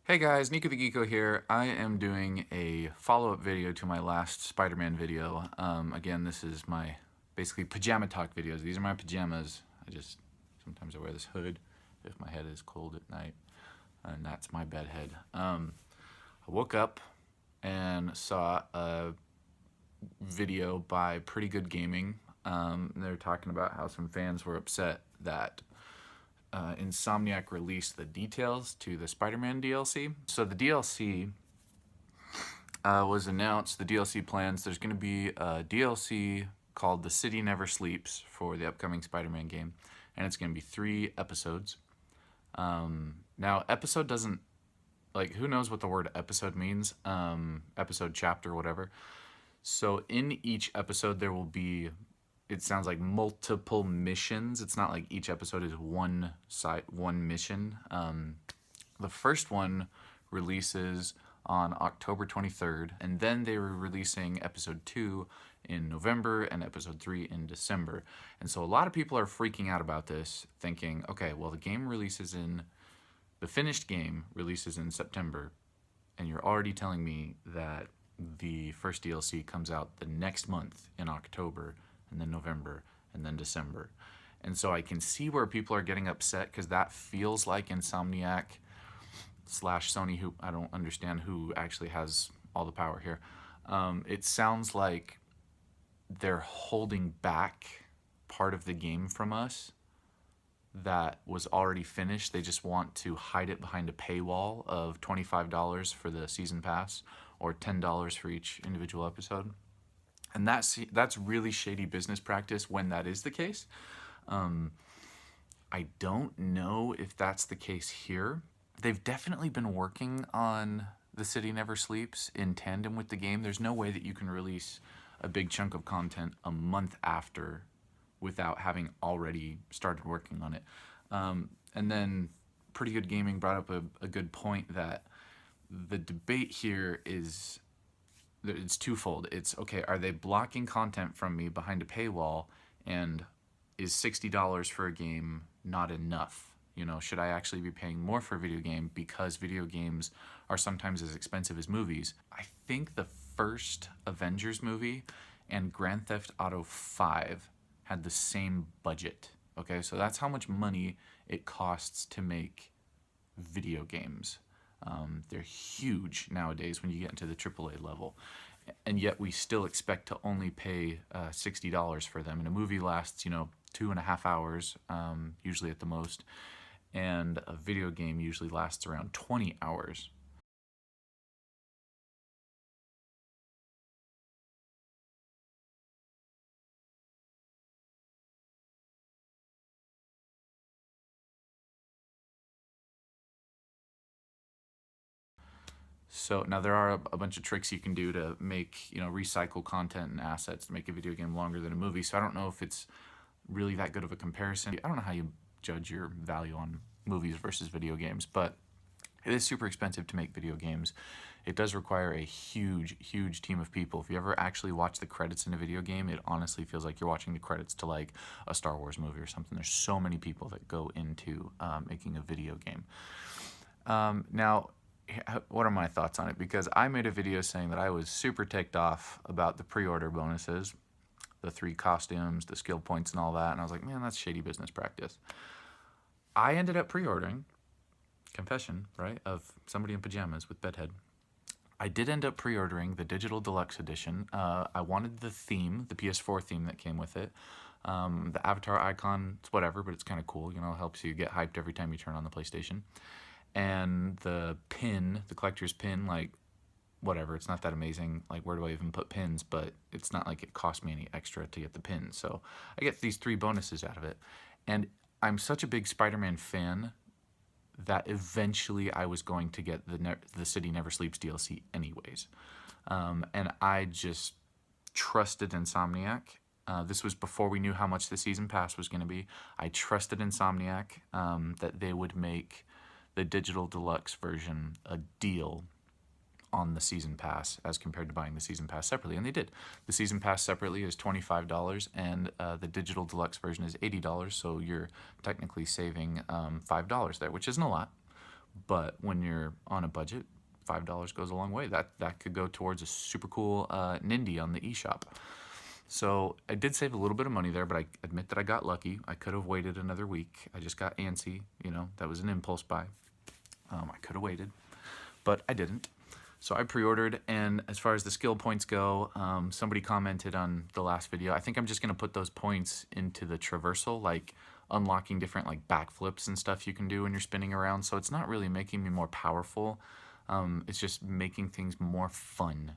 Hey guys, Neeko the Geeko here. I am doing a follow-up video to my last Spider-Man video. Again, this is my basically pajama talk videos. These are my pajamas. Sometimes I wear this hood if my head is cold at night, and that's my bed head. I woke up and saw a video by Pretty Good Gaming. They're talking about how some fans were upset that Insomniac released the details to the Spider-Man DLC. So the DLC was announced, the DLC plans. There's going to be a DLC called The City Never Sleeps for the upcoming Spider-Man game, and it's going to be 3 episodes. Now, episode doesn't, who knows what the word episode means? Episode, chapter, whatever. So in each episode there will be, it sounds like, multiple missions. It's not like each episode is one mission. The first one releases on October 23rd, and then they were releasing episode 2 in November and episode 3 in December. And so a lot of people are freaking out about this, thinking, okay, well, the finished game releases in September, and you're already telling me that the first DLC comes out the next month in October, and then November, and then December. And so I can see where people are getting upset, because that feels like Insomniac / Sony, who I don't understand who actually has all the power here. It sounds like they're holding back part of the game from us that was already finished. They just want to hide it behind a paywall of $25 for the season pass, or $10 for each individual episode. And that's really shady business practice when that is the case. I don't know if that's the case here. They've definitely been working on The City Never Sleeps in tandem with the game. There's no way that you can release a big chunk of content a month after without having already started working on it. And then Pretty Good Gaming brought up a good point, that the debate here is, it's twofold. It's, okay, are they blocking content from me behind a paywall, and is $60 for a game not enough? You know, should I actually be paying more for a video game because video games are sometimes as expensive as movies? I think the first Avengers movie and Grand Theft Auto 5 had the same budget. Okay, so that's how much money it costs to make video games. They're huge nowadays when you get into the AAA level, and yet we still expect to only pay $60 for them. And a movie lasts, 2.5 hours, usually at the most, and a video game usually lasts around 20 hours. So now there are a bunch of tricks you can do to make, recycle content and assets to make a video game longer than a movie. So I don't know if it's really that good of a comparison. I don't know how you judge your value on movies versus video games, but it is super expensive to make video games. It does require a huge, huge team of people. If you ever actually watch the credits in a video game, it honestly feels like you're watching the credits to like a Star Wars movie or something. There's so many people that go into making a video game. Now, what are my thoughts on it? Because I made a video saying that I was super ticked off about the pre-order bonuses, the 3 costumes, the skill points, and all that. And I was like, man, that's shady business practice. I ended up pre-ordering, confession, right, of somebody in pajamas with bedhead. I did end up pre-ordering the Digital Deluxe Edition. I wanted the theme, the PS4 theme that came with it. The avatar icon, it's whatever, but it's kind of cool. It helps you get hyped every time you turn on the PlayStation. And the pin, the collector's pin, whatever, it's not that amazing. Where do I even put pins? But it's not like it cost me any extra to get the pin. So I get these 3 bonuses out of it. And I'm such a big Spider-Man fan that eventually I was going to get the City Never Sleeps DLC anyways. And I just trusted Insomniac. This was before we knew how much the season pass was going to be. I trusted Insomniac that they would make the digital deluxe version a deal on the season pass as compared to buying the season pass separately, and they did. The season pass separately is $25, and the digital deluxe version is $80, so you're technically saving $5 there, which isn't a lot, But when you're on a budget, $5 goes a long way. That could go towards a super cool Nindy on the eShop. So I did save a little bit of money there, but I admit that I got lucky. I could have waited another week. I just got antsy, you know, that was an impulse buy. I could have waited, but I didn't. So I pre-ordered, and as far as the skill points go, somebody commented on the last video. I think I'm just going to put those points into the traversal, like unlocking different like backflips and stuff you can do when you're spinning around. So it's not really making me more powerful. It's just making things more fun.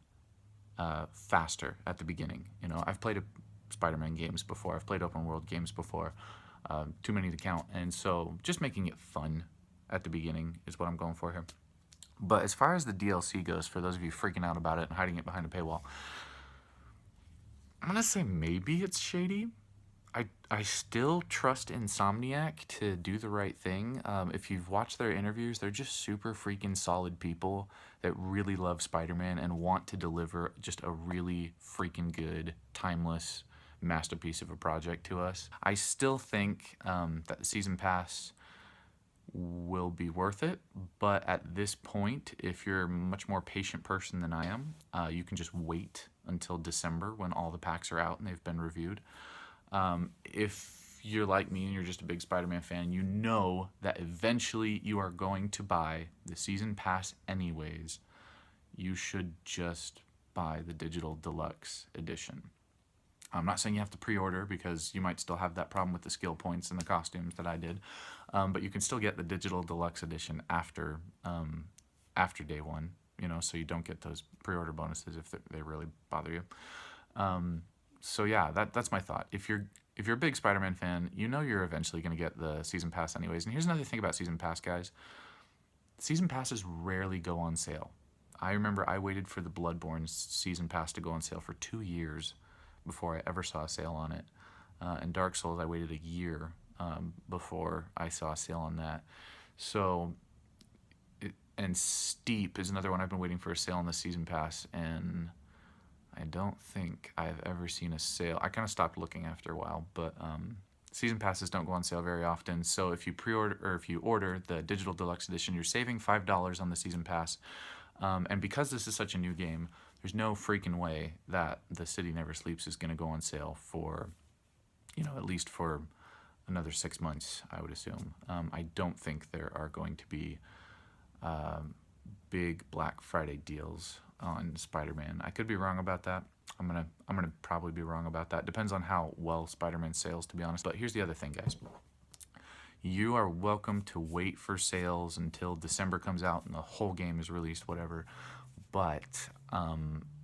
Faster at the beginning. You know, I've played Spider-Man games before. I've played open world games before. Too many to count. And so just making it fun at the beginning is what I'm going for here. But as far as the DLC goes, for those of you freaking out about it and hiding it behind a paywall, I'm going to say maybe it's shady. I still trust Insomniac to do the right thing. If you've watched their interviews, they're just super freaking solid people that really love Spider-Man and want to deliver just a really freaking good, timeless masterpiece of a project to us. I still think that the Season Pass will be worth it, but at this point, if you're a much more patient person than I am, you can just wait until December when all the packs are out and they've been reviewed. If you're like me and you're just a big Spider-Man fan, you know that eventually you are going to buy the Season Pass anyways. You should just buy the Digital Deluxe Edition. I'm not saying you have to pre-order because you might still have that problem with the skill points and the costumes that I did, but you can still get the Digital Deluxe Edition after day one, you know, so you don't get those pre-order bonuses if they really bother you. So yeah, that's my thought. If you're a big Spider-Man fan, you know you're eventually going to get the Season Pass anyways. And here's another thing about Season Pass, guys. Season Passes rarely go on sale. I remember I waited for the Bloodborne Season Pass to go on sale for 2 years before I ever saw a sale on it. And Dark Souls, I waited a year before I saw a sale on that. So, and Steep is another one I've been waiting for a sale on the Season Pass, and I don't think I've ever seen a sale. I kind of stopped looking after a while, but Season Passes don't go on sale very often. So if you pre-order or if you order the Digital Deluxe Edition, you're saving $5 on the Season Pass. And because this is such a new game, there's no freaking way that The City Never Sleeps is going to go on sale for, you know, at least for another 6 months, I would assume. I don't think there are going to be big Black Friday deals on Spider-Man. I could be wrong about that. I'm gonna probably be wrong about that. Depends on how well Spider-Man sales, to be honest. But here's the other thing, guys. You are welcome to wait for sales until December comes out and the whole game is released, whatever. But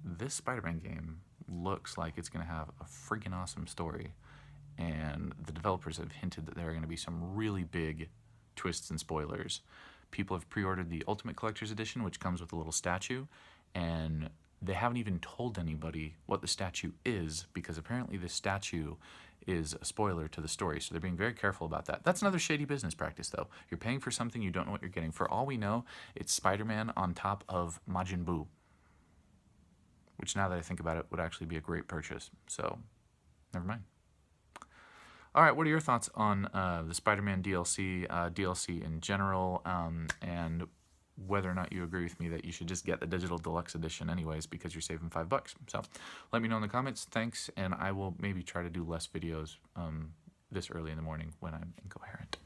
this Spider-Man game looks like it's gonna have a freaking awesome story, and the developers have hinted that there are gonna be some really big twists and spoilers. People have pre-ordered the Ultimate Collector's Edition, which comes with a little statue, and they haven't even told anybody what the statue is, because apparently this statue is a spoiler to the story, so they're being very careful about that. That's another shady business practice, though. You're paying for something you don't know what you're getting. For all we know, it's Spider-Man on top of Majin Buu, which, now that I think about it, would actually be a great purchase, so never mind. All right, what are your thoughts on the Spider-Man DLC, DLC in general, and whether or not you agree with me that you should just get the Digital Deluxe Edition anyways because you're saving $5? So let me know in the comments. Thanks, and I will maybe try to do less videos this early in the morning when I'm incoherent.